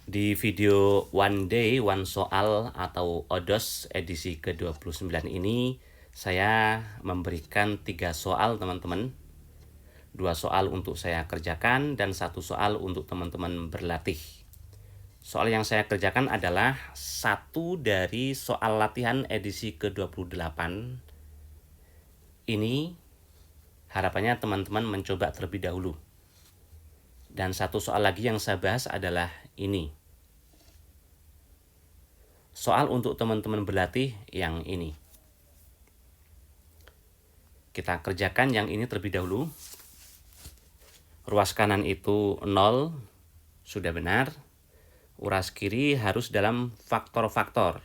Di video One Day One Soal atau ODOS edisi ke-29 ini, saya memberikan 3 soal teman-teman. 2 soal untuk saya kerjakan dan 1 soal untuk teman-teman berlatih. Soal yang saya kerjakan adalah satu dari soal latihan edisi ke-28. Ini harapannya teman-teman mencoba terlebih dahulu. Dan satu soal lagi yang saya bahas adalah ini. Soal untuk teman-teman berlatih yang ini. Kita kerjakan yang ini terlebih dahulu. Ruas kanan itu 0, sudah benar. Ruas kiri harus dalam faktor-faktor.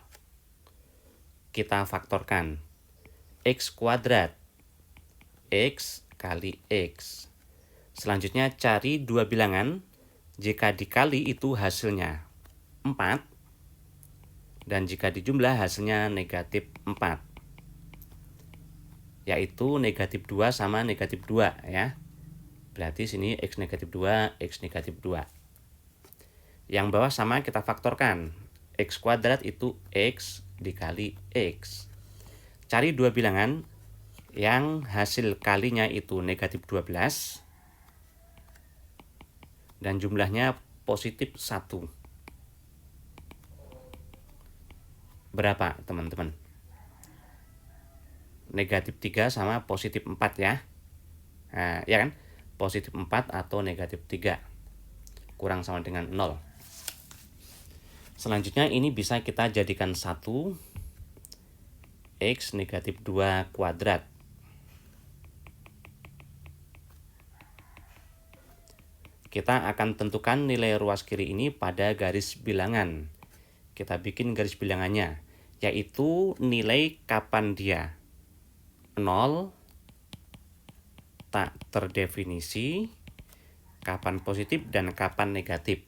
Kita faktorkan. X kuadrat. X kali X. Selanjutnya cari 2 bilangan. Jika dikali itu hasilnya 4. Dan jika dijumlah hasilnya negatif 4. Yaitu negatif 2 sama negatif 2 ya. Berarti sini X negatif 2, X negatif 2. Yang bawah sama kita faktorkan. X kuadrat itu X dikali X. Cari 2 bilangan yang hasil kalinya itu negatif 12. Dan jumlahnya positif 1. Berapa teman-teman? Negatif 3 sama positif 4 ya. Nah, ya kan? Positif 4 atau negatif 3. Kurang sama dengan 0. Selanjutnya ini bisa kita jadikan 1. X negatif 2 kuadrat. Kita akan tentukan nilai ruas kiri ini pada garis bilangan. Kita bikin garis bilangannya, yaitu nilai kapan dia 0, tak terdefinisi, kapan positif, dan kapan negatif.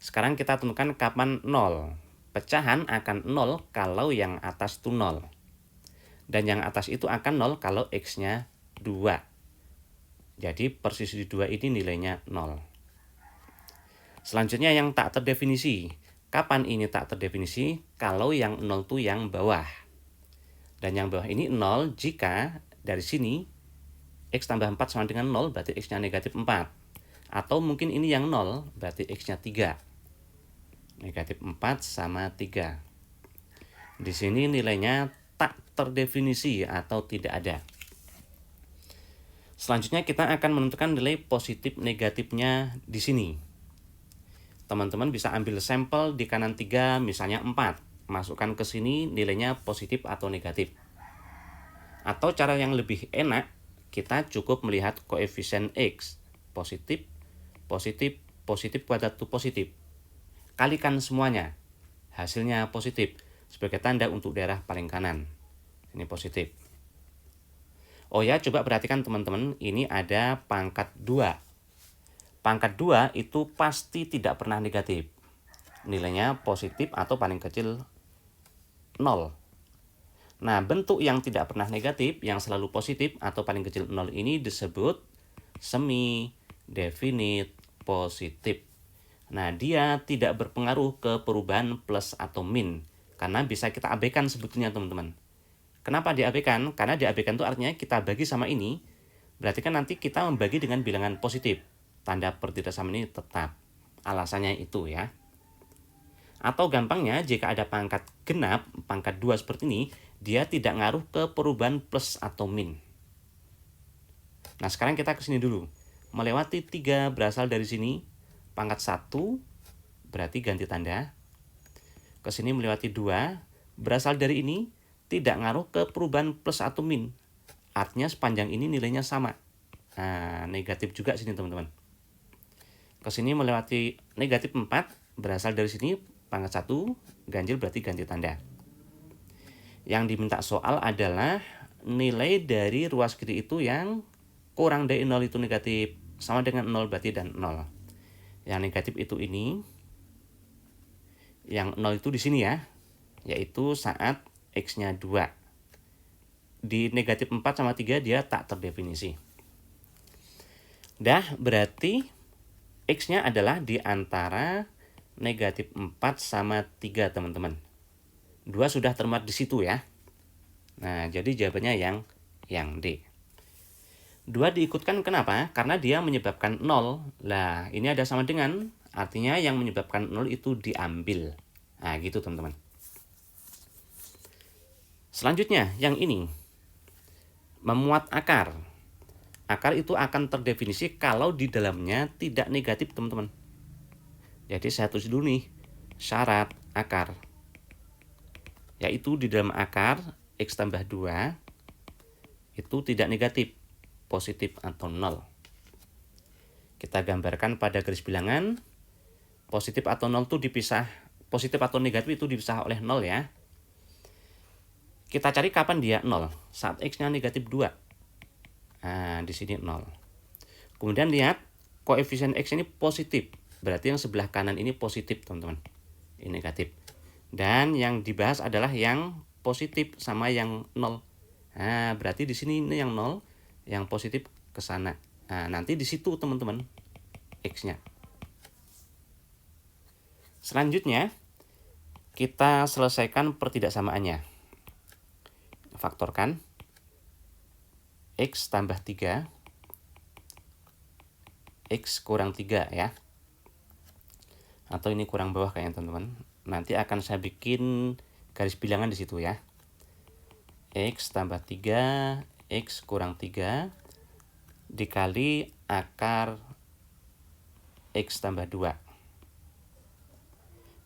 Sekarang kita tentukan kapan 0. Pecahan akan 0 kalau yang atas itu 0. Dan yang atas itu akan 0 kalau X-nya 2. Jadi persis di 2 ini nilainya 0. Selanjutnya yang tak terdefinisi. Kapan ini tak terdefinisi? Kalau yang 0 itu yang bawah. Dan yang bawah ini 0 jika dari sini X tambah 4 sama dengan 0 berarti X-nya negatif 4. Atau mungkin ini yang 0 berarti X-nya 3. Negatif 4 sama 3. Di sini nilainya tak terdefinisi atau tidak ada. Selanjutnya kita akan menentukan nilai positif negatifnya di sini. Teman-teman bisa ambil sampel di kanan 3, misalnya 4. Masukkan ke sini nilainya positif atau negatif. Atau cara yang lebih enak, kita cukup melihat koefisien X. Positif, positif, positif kuadrat itu positif. Kalikan semuanya. Hasilnya positif. Sebagai tanda untuk daerah paling kanan. Ini positif. Oh ya, coba perhatikan teman-teman, ini ada pangkat 2. Pangkat 2 itu pasti tidak pernah negatif. Nilainya positif atau paling kecil 0. Nah, bentuk yang tidak pernah negatif, yang selalu positif atau paling kecil 0 ini disebut semi definite positif. Nah, dia tidak berpengaruh ke perubahan plus atau min, karena bisa kita abaikan sebetulnya teman-teman. Kenapa diabaikan? Karena diabaikan itu artinya kita bagi sama ini, berarti kan nanti kita membagi dengan bilangan positif. Tanda pertidaksamaan ini tetap. Alasannya itu ya. Atau gampangnya jika ada pangkat genap, pangkat 2 seperti ini, dia tidak ngaruh ke perubahan plus atau min. Nah, sekarang kita ke sini dulu. Melewati 3 berasal dari sini, pangkat 1 berarti ganti tanda. Ke sini melewati 2 berasal dari ini, tidak ngaruh ke perubahan plus atau min. Artinya sepanjang ini nilainya sama. Nah, negatif juga sini teman-teman. Ke sini melewati negatif 4 berasal dari sini, pangkat 1 ganjil berarti ganti tanda. Yang diminta soal adalah nilai dari ruas kiri itu yang kurang dari 0 itu negatif, sama dengan 0 berarti dan 0. Yang negatif itu ini, yang 0 itu di sini ya, yaitu saat X-nya 2. Di negatif 4 sama 3 dia tak terdefinisi. Dah, berarti X-nya adalah di antara negatif 4 sama 3 teman-teman. 2 sudah termuat di situ ya. Nah, jadi jawabannya yang D. 2 diikutkan kenapa? Karena dia menyebabkan 0. Lah, ini ada sama dengan, artinya yang menyebabkan 0 itu diambil. Nah, gitu teman-teman. Selanjutnya, yang ini. Memuat akar. Akar itu akan terdefinisi kalau di dalamnya tidak negatif, teman-teman. Jadi saya tulis dulu nih, syarat akar. Yaitu di dalam akar, X tambah 2 itu tidak negatif, positif atau 0. Kita gambarkan pada garis bilangan, positif atau 0 itu dipisah, positif atau negatif itu dipisah oleh 0 ya. Kita cari kapan dia 0, saat X-nya negatif 2. Nah, di sini 0. Kemudian lihat, koefisien X ini positif, berarti yang sebelah kanan ini positif teman-teman, ini negatif. Dan yang dibahas adalah yang positif sama yang 0. Nah, berarti di sini ini yang 0, yang positif ke sana. Nah, nanti di situ teman-teman X-nya. Selanjutnya, kita selesaikan pertidaksamaannya. Faktorkan X tambah 3, X kurang 3 ya. Atau ini kurang bawah kayaknya teman-teman. Nanti akan saya bikin garis bilangan di situ ya. X tambah 3, X kurang 3 dikali akar X tambah 2.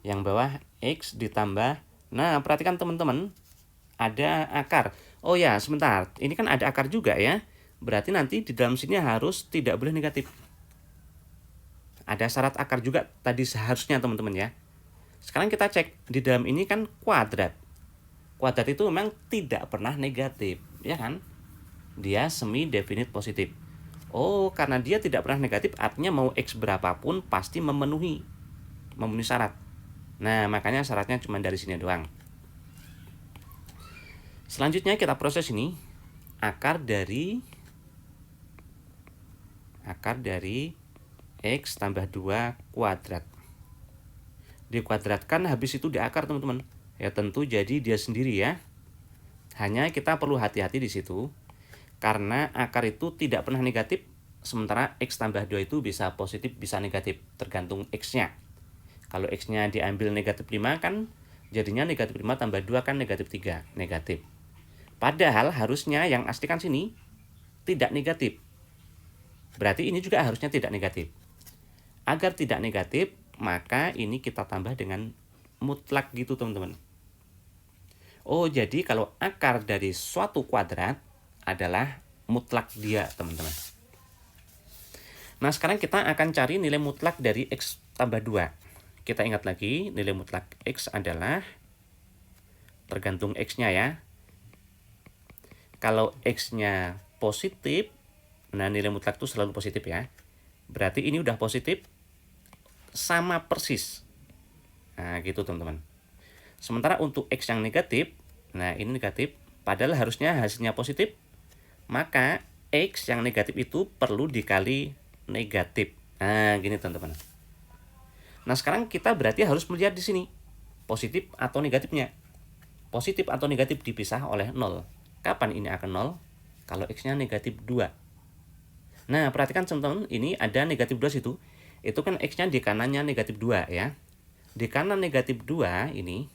Yang bawah X ditambah, nah perhatikan teman-teman, ada akar. Oh ya, sebentar, ini kan ada akar juga ya. Berarti nanti di dalam sini harus tidak boleh negatif. Ada syarat akar juga tadi seharusnya teman-teman ya. Sekarang kita cek, di dalam ini kan kuadrat. Kuadrat itu memang tidak pernah negatif, ya kan? Dia semi definite positif. Oh, karena dia tidak pernah negatif, artinya mau X berapapun pasti memenuhi syarat. Nah, makanya syaratnya cuma dari sini doang. Selanjutnya kita proses ini, akar dari X tambah 2 kuadrat. Dikuadratkan, habis itu diakar teman-teman. Ya tentu jadi dia sendiri ya. Hanya kita perlu hati-hati di situ. Karena akar itu tidak pernah negatif. Sementara X tambah 2 itu bisa positif, bisa negatif. Tergantung X-nya. Kalau X-nya diambil negatif 5 kan, jadinya negatif 5 tambah 2 kan negatif 3. Negatif. Padahal harusnya yang asli kan sini tidak negatif. Berarti ini juga harusnya tidak negatif. Agar tidak negatif, maka ini kita tambah dengan mutlak gitu teman-teman. Oh, jadi kalau akar dari suatu kuadrat adalah mutlak dia teman-teman. Nah, sekarang kita akan cari nilai mutlak dari X tambah 2. Kita ingat lagi, nilai mutlak X adalah tergantung X-nya ya. Kalau X-nya positif, nah nilai mutlak itu selalu positif ya. Berarti ini udah positif, sama persis. Nah, gitu teman-teman. Sementara untuk X yang negatif, nah ini negatif, padahal harusnya hasilnya positif, maka X yang negatif itu perlu dikali negatif. Nah, gini teman-teman. Nah, sekarang kita berarti harus melihat di sini, positif atau negatifnya. Positif atau negatif dipisah oleh 0. Kapan ini akan 0? Kalau X-nya negatif 2. Nah, perhatikan teman-teman, ini ada negatif 2 situ. Itu kan X-nya di kanannya negatif 2 ya. Di kanan negatif 2 ini,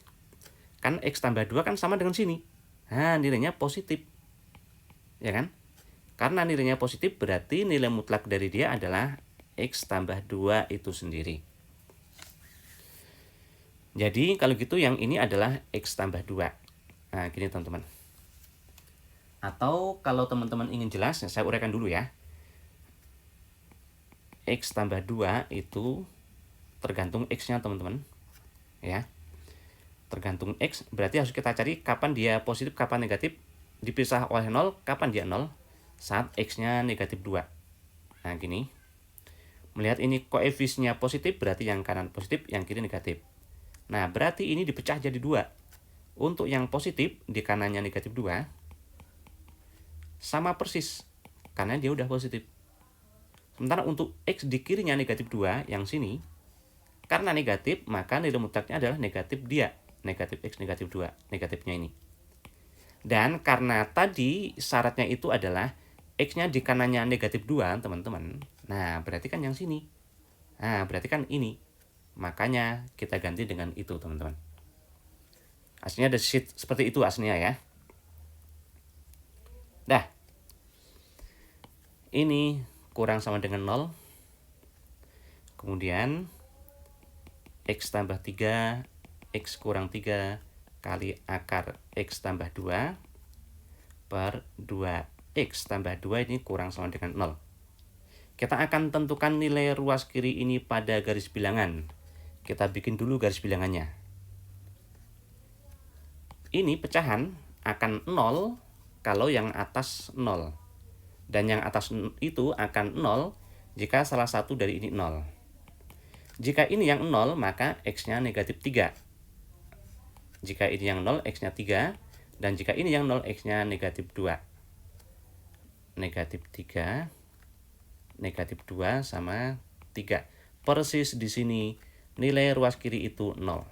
kan X tambah 2 kan sama dengan sini. Nah, nilainya positif. Ya kan? Karena nilainya positif berarti nilai mutlak dari dia adalah X tambah 2 itu sendiri. Jadi kalau gitu yang ini adalah X tambah 2. Nah, gini teman-teman. Atau kalau teman-teman ingin jelas, saya uraikan dulu ya. X tambah 2 itu tergantung X-nya teman-teman. Ya. Tergantung X, berarti harus kita cari kapan dia positif, kapan negatif. Dipisah oleh 0, kapan dia 0? Saat X-nya negatif 2. Nah, gini. Melihat ini koefisiennya positif, berarti yang kanan positif, yang kiri negatif. Nah, berarti ini dipecah jadi 2. Untuk yang positif, di kanannya negatif 2, sama persis, karena dia udah positif. Sementara untuk X di kirinya negatif 2, yang sini, Karena negatif, maka nilai mutlaknya adalah negatif dia. Negatif X, negatif 2. Negatifnya ini. Dan karena tadi syaratnya itu adalah X-nya di kanannya negatif 2, teman-teman. Nah, berarti kan yang sini. Nah, berarti kan ini. Makanya kita ganti dengan itu, teman-teman. Aslinya ada sheet seperti itu aslinya ya. Dah. Ini kurang sama dengan 0. Kemudian X tambah 3, X kurang 3 kali akar X tambah 2 per 2X tambah 2 ini kurang sama dengan 0. Kita akan tentukan nilai ruas kiri ini pada garis bilangan. Kita bikin dulu garis bilangannya. Ini pecahan akan 0 kalau yang atas 0. Dan yang atas itu akan 0 jika salah satu dari ini 0. Jika ini yang 0, maka X-nya negatif 3. Jika ini yang 0, X-nya 3. Dan jika ini yang 0, X-nya negatif 2. Negatif 3, negatif 2 sama 3. Persis di sini nilai ruas kiri itu 0.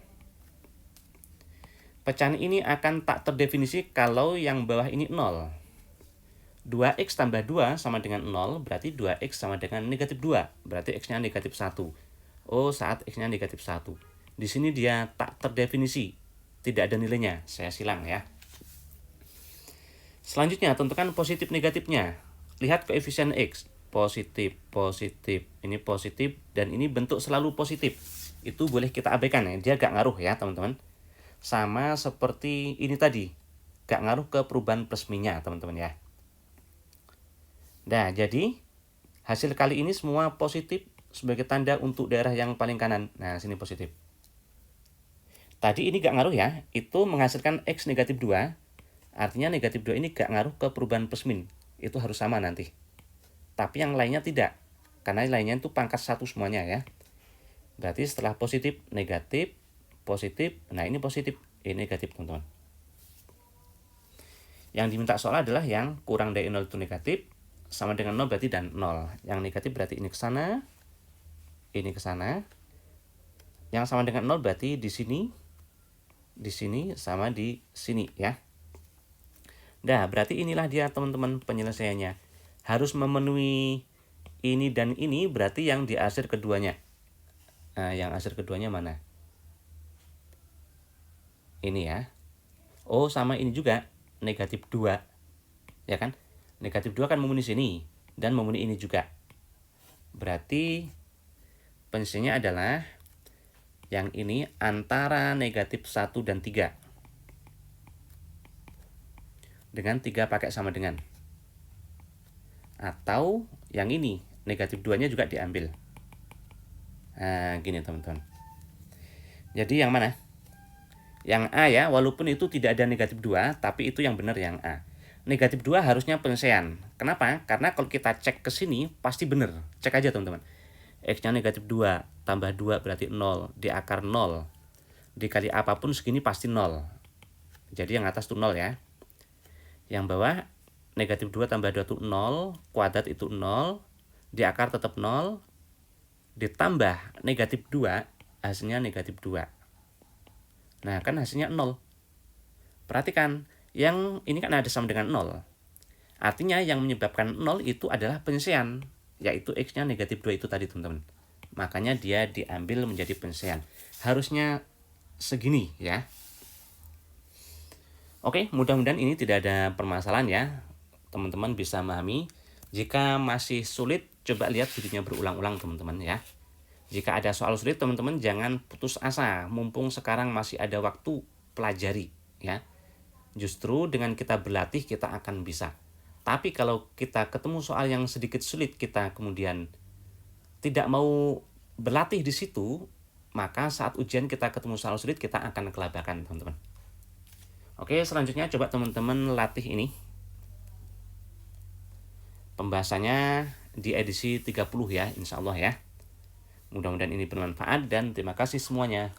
Pecahan ini akan tak terdefinisi kalau yang bawah ini 0. 2X tambah 2 sama dengan 0, berarti 2X sama dengan negatif 2. Berarti X-nya negatif 1. Oh, saat X-nya negatif 1. Di sini dia tak terdefinisi. Tidak ada nilainya. Saya silang ya. Selanjutnya, tentukan positif negatifnya. Lihat koefisien X. Positif, positif. Ini positif dan ini bentuk selalu positif. Itu boleh kita abaikan ya. Dia gak ngaruh ya, teman-teman. Sama seperti ini tadi. Gak ngaruh ke perubahan plus minusnya, teman-teman ya. Nah, jadi hasil kali ini semua positif sebagai tanda untuk daerah yang paling kanan. Nah, sini positif. Tadi ini gak ngaruh ya. Itu menghasilkan X negatif 2. Artinya negatif 2 ini gak ngaruh ke perubahan plus min. Itu harus sama nanti. Tapi yang lainnya tidak. Karena yang lainnya itu pangkat 1 semuanya ya. Berarti setelah positif, negatif, positif. Nah, ini positif. Ini negatif, teman-teman. Yang diminta soal adalah yang kurang dari 0 itu negatif. Sama dengan 0 berarti dan 0. Yang negatif berarti ini ke sana. Ini ke sana. Yang sama dengan 0 berarti di sini, sama di sini ya. Nah, berarti inilah dia teman-teman penyelesaiannya. Harus memenuhi ini dan ini, berarti yang di akhir keduanya. Nah, yang akhir keduanya mana? Ini ya. Oh, sama ini juga, negatif 2. Ya kan? Negatif 2 kan memenuhi sini, dan memenuhi ini juga. Berarti penyelesaiannya adalah yang ini antara negatif 1 dan 3. Dengan 3 pakai sama dengan. Atau yang ini, negatif 2-nya juga diambil. Nah, gini teman-teman. Jadi yang mana? Yang A ya, walaupun itu tidak ada negatif 2, tapi itu yang benar yang A. Negatif 2 harusnya penyelesaian. Kenapa? Karena kalau kita cek ke sini, pasti benar. Cek aja teman-teman. X-nya negatif 2, tambah 2 berarti 0, di akar 0. Dikali apapun segini pasti 0. Jadi yang atas itu 0 ya. Yang bawah, negatif 2 tambah 2 itu 0, kuadrat itu 0, di akar tetap 0, ditambah negatif 2, hasilnya negatif 2. Nah, kan hasilnya 0. Perhatikan, yang ini kan ada sama dengan 0. Artinya yang menyebabkan 0 itu adalah penyelesaian, yaitu X-nya negatif 2 itu tadi teman-teman. Makanya dia diambil menjadi penyelesaian. Harusnya segini ya. Oke, mudah-mudahan ini tidak ada permasalahan ya. Teman-teman bisa memahami. Jika masih sulit, coba lihat videonya berulang-ulang teman-teman ya. Jika ada soal sulit, teman-teman jangan putus asa. Mumpung sekarang masih ada waktu, pelajari ya. Justru dengan kita berlatih, kita akan bisa. Tapi kalau kita ketemu soal yang sedikit sulit, kita kemudian tidak mau berlatih di situ, maka saat ujian kita ketemu soal sulit, kita akan kelabakan teman-teman. Oke, selanjutnya coba teman-teman latih ini. Pembahasannya di edisi 30 ya, insya Allah ya. Mudah-mudahan ini bermanfaat dan terima kasih semuanya.